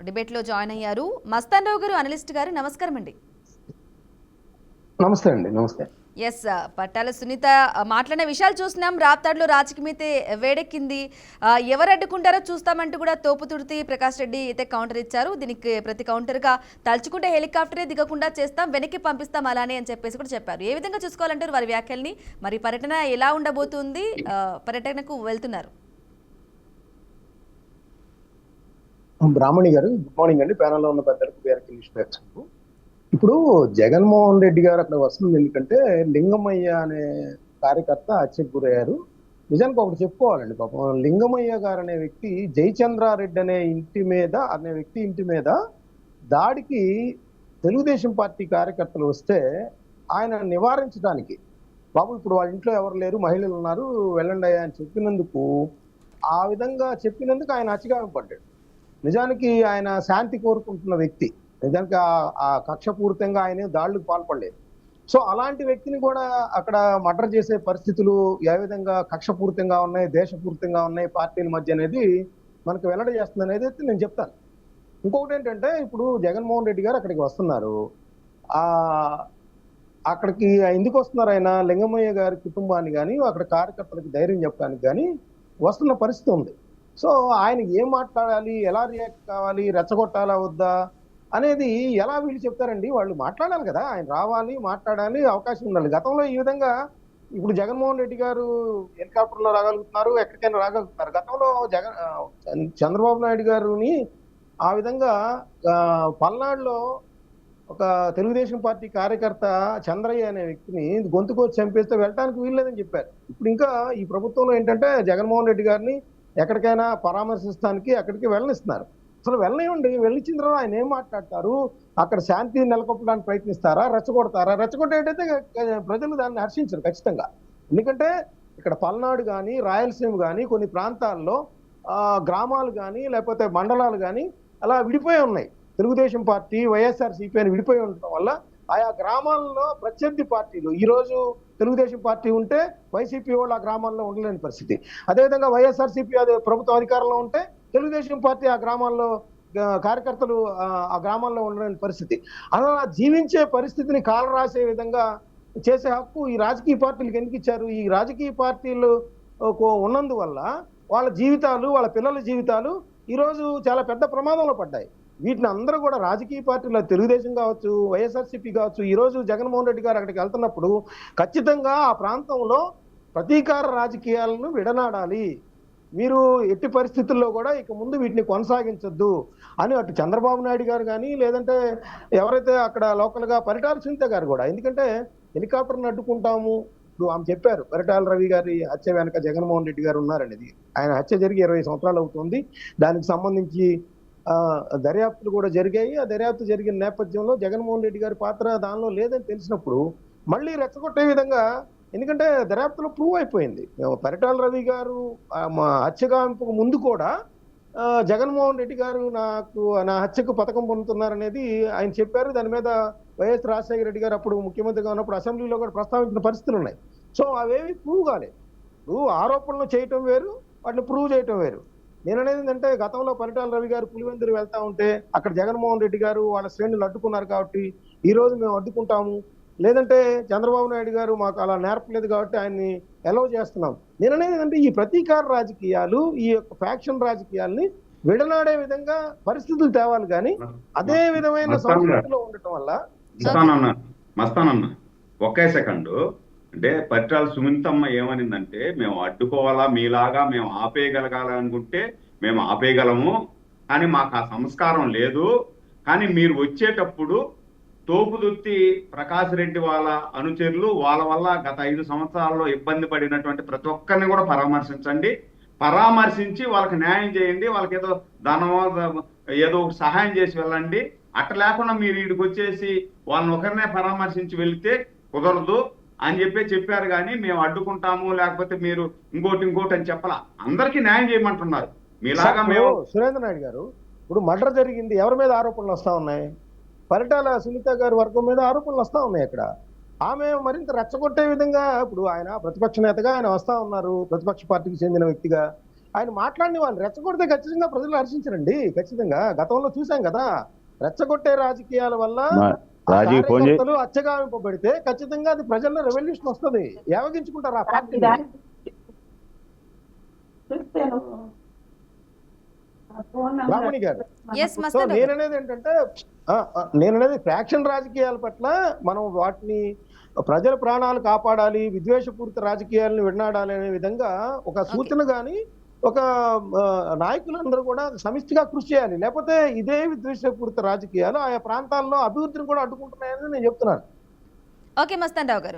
డిబేట్లో జాయిన్ అయ్యారు. మస్తాన్ రావు గారు, అనలిస్ట్ గారు, నమస్కారం అండి. నమస్తే అండి. నమస్తే. ఎస్, పట్టాల సునీత మాట్లాడిన విషయాలు చూస్తున్నాం. రాప్తాడులో రాజకీయమైతే వేడెక్కింది. ఎవరు అడ్డుకుంటారో చూస్తామంటూ కూడా తోపుతుర్తి ప్రకాష్ రెడ్డి అయితే కౌంటర్ ఇచ్చారు. దీనికి ప్రతి కౌంటర్గా తలుచుకుంటే హెలికాప్టరే దిగకుండా చేస్తాం, వెనక్కి పంపిస్తాం అలానే అని చెప్పేసి కూడా చెప్పారు. ఏ విధంగా చూసుకోవాలంటారు వారి వ్యాఖ్యల్ని? మరి పర్యటన ఎలా ఉండబోతుంది? పర్యటనకు వెళ్తున్నారు. బ్రాహ్మణి గారు, గుడ్ మార్నింగ్ అండి. ప్యానల్లో ఉన్న పెద్దలకు ఇప్పుడు జగన్మోహన్ రెడ్డి గారు అక్కడ వస్తుంది ఎందుకంటే లింగమయ్య అనే కార్యకర్త హత్యకు గురయ్యారు. నిజానికి ఒకటి చెప్పుకోవాలండి, పాపం లింగమయ్య గారు అనే వ్యక్తి జయచంద్రారెడ్డి అనే వ్యక్తి ఇంటి మీద దాడికి తెలుగుదేశం పార్టీ కార్యకర్తలు వస్తే ఆయన నివారించడానికి, బాబు ఇప్పుడు వాళ్ళ ఇంట్లో ఎవరు లేరు, మహిళలు ఉన్నారు, వెళ్ళండి అయ్యా అని చెప్పినందుకు, ఆ విధంగా చెప్పినందుకు ఆయన అచిగారం పడ్డాడు. నిజానికి ఆయన శాంతి కోరుకుంటున్న వ్యక్తి. నిజానికి ఆ కక్షపూరితంగా ఆయన దాడులకు పాల్పడలేదు. సో అలాంటి వ్యక్తిని కూడా అక్కడ మర్డర్ చేసే పరిస్థితులు ఏ విధంగా కక్షపూరితంగా ఉన్నాయి, దేశపూరితంగా ఉన్నాయి పార్టీల మధ్య అనేది మనకు వెల్లడి చేస్తుంది అనేది అయితే నేను చెప్తాను. ఇంకొకటి ఏంటంటే, ఇప్పుడు జగన్మోహన్ రెడ్డి గారు అక్కడికి వస్తున్నారు. అక్కడికి ఎందుకు వస్తున్నారు? ఆయన లింగమయ్య గారి కుటుంబాన్ని కానీ అక్కడ కార్యకర్తలకు ధైర్యం చెప్పడానికి కానీ వస్తున్న పరిస్థితి ఉంది. సో ఆయన ఏం మాట్లాడాలి, ఎలా రియాక్ట్ కావాలి, రెచ్చగొట్టాలా వద్దా అనేది ఎలా వీళ్ళు చెప్తారండి? వాళ్ళు మాట్లాడాలి కదా, ఆయన రావాలి, మాట్లాడాలి, అవకాశం ఉండాలి. గతంలో ఈ విధంగా ఇప్పుడు జగన్మోహన్ రెడ్డి గారు హెలికాప్టర్లో రాగలుగుతున్నారు, ఎక్కడికైనా రాగలుగుతున్నారు. గతంలో చంద్రబాబు నాయుడు గారిని ఆ విధంగా పల్నాడులో ఒక తెలుగుదేశం పార్టీ కార్యకర్త చంద్రయ్య అనే వ్యక్తిని గొంతుకొచ్చి చంపేస్తే వెళ్ళటానికి వీల్లేదని చెప్పారు. ఇప్పుడు ఇంకా ఈ ప్రభుత్వంలో ఏంటంటే జగన్మోహన్ రెడ్డి గారిని ఎక్కడికైనా పరామర్శిస్తానికి అక్కడికి వెళ్ళనిస్తున్నారు. అసలు వెళ్ళనివ్వండి, వెళ్ళిచ్చిన తర్వాత ఆయన ఏం మాట్లాడతారు? అక్కడ శాంతి నెలకొల్పడానికి ప్రయత్నిస్తారా, రెచ్చగొడతారా? రెచ్చగొట్టేటైతే ప్రజలు దాన్ని హర్షించరు ఖచ్చితంగా. ఎందుకంటే ఇక్కడ పల్నాడు కానీ రాయలసీమ కానీ కొన్ని ప్రాంతాల్లో గ్రామాలు కానీ లేకపోతే మండలాలు కానీ అలా విడిపోయి ఉన్నాయి. తెలుగుదేశం పార్టీ వైఎస్ఆర్సీపీ అని విడిపోయి ఉండటం వల్ల ఆయా గ్రామాల్లో ప్రత్యర్థి పార్టీలు, ఈ రోజు తెలుగుదేశం పార్టీ ఉంటే వైసీపీ వాళ్ళు ఆ గ్రామాల్లో ఉండలేని పరిస్థితి. అదేవిధంగా వైఎస్ఆర్సీపీ ప్రభుత్వ అధికారంలో ఉంటే తెలుగుదేశం పార్టీ ఆ గ్రామాల్లో కార్యకర్తలు ఆ గ్రామాల్లో ఉండలేని పరిస్థితి. అలా జీవించే పరిస్థితిని కాలరాసే విధంగా చేసే హక్కు ఈ రాజకీయ పార్టీలకు ఎందుకు ఇచ్చారు? ఈ రాజకీయ పార్టీలు ఉన్నందువల్ల వాళ్ళ జీవితాలు, వాళ్ళ పిల్లల జీవితాలు ఈరోజు చాలా పెద్ద ప్రమాదంలో పడ్డాయి. వీటిని అందరూ కూడా రాజకీయ పార్టీలు, తెలుగుదేశం కావచ్చు, వైఎస్ఆర్సీపీ కావచ్చు, ఈ రోజు జగన్మోహన్ రెడ్డి గారు అక్కడికి వెళ్తున్నప్పుడు ఖచ్చితంగా ఆ ప్రాంతంలో ప్రతీకార రాజకీయాలను విడనాడాలి. మీరు ఎట్టి పరిస్థితుల్లో కూడా ఇక ముందు వీటిని కొనసాగించొద్దు అని అటు చంద్రబాబు నాయుడు గారు కానీ, లేదంటే ఎవరైతే అక్కడ లోకల్గా పరిటాల సునీత గారు కూడా, ఎందుకంటే హెలికాప్టర్ని అడ్డుకుంటాము, ఇప్పుడు ఆమె చెప్పారు పరిటాల రవి గారి హత్య వెనక జగన్మోహన్ రెడ్డి గారు ఉన్నారనేది. ఆయన హత్య జరిగి 20 సంవత్సరాలు అవుతుంది. దానికి సంబంధించి దర్యాప్తులు కూడా జరిగాయి. ఆ దర్యాప్తు జరిగిన నేపథ్యంలో జగన్మోహన్ రెడ్డి గారి పాత్ర దానిలో లేదని తెలిసినప్పుడు మళ్ళీ రెచ్చగొట్టే విధంగా, ఎందుకంటే దర్యాప్తులో ప్రూవ్ అయిపోయింది. పరిటాల రవి గారు హత్యగాంపుకు ముందు కూడా జగన్మోహన్ రెడ్డి గారు నా హత్యకు పథకం పొందుతున్నారనేది ఆయన చెప్పారు. దాని మీద వైఎస్ రాజశేఖర రెడ్డి గారు అప్పుడు ముఖ్యమంత్రిగా ఉన్నప్పుడు అసెంబ్లీలో కూడా ప్రస్తావించిన పరిస్థితులు ఉన్నాయి. సో అవేవి ప్రూవ్ కాలేదు. ఇప్పుడు ఆరోపణలు చేయటం వేరు, వాటిని ప్రూవ్ చేయటం వేరు. నేను అనేది ఏంటంటే, గతంలో పరిటాల రవి గారు పులివెందులు వెళ్తా ఉంటే అక్కడ జగన్మోహన్ రెడ్డి గారు వాళ్ళ శ్రేణులు అడ్డుకున్నారు కాబట్టి ఈ రోజు మేము అడ్డుకుంటాము, లేదంటే చంద్రబాబు నాయుడు గారు మాకు అలా నేర్పలేదు కాబట్టి ఆయన్ని ఎలవ్ చేస్తున్నాం. నేను అనేది ఏంటంటే, ఈ ప్రతీకార రాజకీయాలు, ఈ యొక్క ఫ్యాక్షన్ రాజకీయాల్ని విడనాడే విధంగా పరిస్థితులు తేవాలి కానీ అదే విధమైన సంస్కృతిలో ఉండటం వల్ల. మస్తానన్న ఒకే సెకండ్, అంటే పరిటాల సునీతమ్మ ఏమనిందంటే, మేము అడ్డుకోవాలా, మీలాగా మేము ఆపేయగలగాలనుకుంటే మేము ఆపేయగలము, కానీ మాకు ఆ సంస్కారం లేదు. కానీ మీరు వచ్చేటప్పుడు తోపుదుర్తి ప్రకాష్ రెడ్డి వాళ్ళ అనుచరులు, వాళ్ళ వల్ల గత 5 సంవత్సరాల్లో ఇబ్బంది పడినటువంటి ప్రతి ఒక్కరిని కూడా పరామర్శించి వాళ్ళకి న్యాయం చేయండి, వాళ్ళకి ఏదో ఏదో సహాయం చేసి వెళ్ళండి. అట్ట లేకుండా మీరు వీడికి వచ్చేసి వాళ్ళని ఒకరినే పరామర్శించి వెళితే కుదరదు అని చెప్పారు. కానీ మేము అడ్డుకుంటాము, లేకపోతే మీరు ఇంకోటి అని చెప్పాల. అందరికీ న్యాయం చేయమంటున్నారు. మీలాగా మేము. సురేంద్ర నాయుడు గారు, ఇప్పుడు మర్డర్ జరిగింది, ఎవరి మీద ఆరోపణలు వస్తా ఉన్నాయి? పరిటాల సునీత గారి వర్గం మీద ఆరోపణలు వస్తా ఉన్నాయి. అక్కడ ఆమె మరింత రెచ్చగొట్టే విధంగా, ఇప్పుడు ఆయన ప్రతిపక్ష నేతగా ఆయన వస్తా ఉన్నారు, ప్రతిపక్ష పార్టీకి చెందిన వ్యక్తిగా. ఆయన మాట్లాడిన వాళ్ళు రెచ్చగొడితే ఖచ్చితంగా ప్రజలు హర్షించరండి. ఖచ్చితంగా గతంలో చూసాం కదా, రెచ్చగొట్టే రాజకీయాల వల్ల ఆ రాజీవ్ ఫోన్ చేయి. కార్యకర్తలు అచ్చగావింపబడితే ఖచ్చితంగా అది ప్రజల్లో రెవల్యూషన్ వస్తుంది. ఏవగించుకుంటారు ఆ పార్టీ. రామణి గారు, ఎస్ సో మస్తాన్ రావు గారు. నేననేది ఏంటంటే నేననేది ఫ్యాక్షన్ రాజకీయాల పట్ల మనం వాటిని ప్రజల ప్రాణాలు కాపాడాలి, విద్వేషపూరిత రాజకీయాలను విడనాడాలి అనే విధంగా ఒక సూచన గాని ఒక నాయకులందరూ కూడా సమిష్టిగా కృషి చేయాలి. లేకపోతే ఇదే విద్వేషపూరిత రాజకీయాలు ఆయా ప్రాంతాల్లో అభివృద్ధిని కూడా అడ్డుకుంటున్నాయని నేను చెప్తున్నాను. ఓకే మస్తాన్ రావు గారు.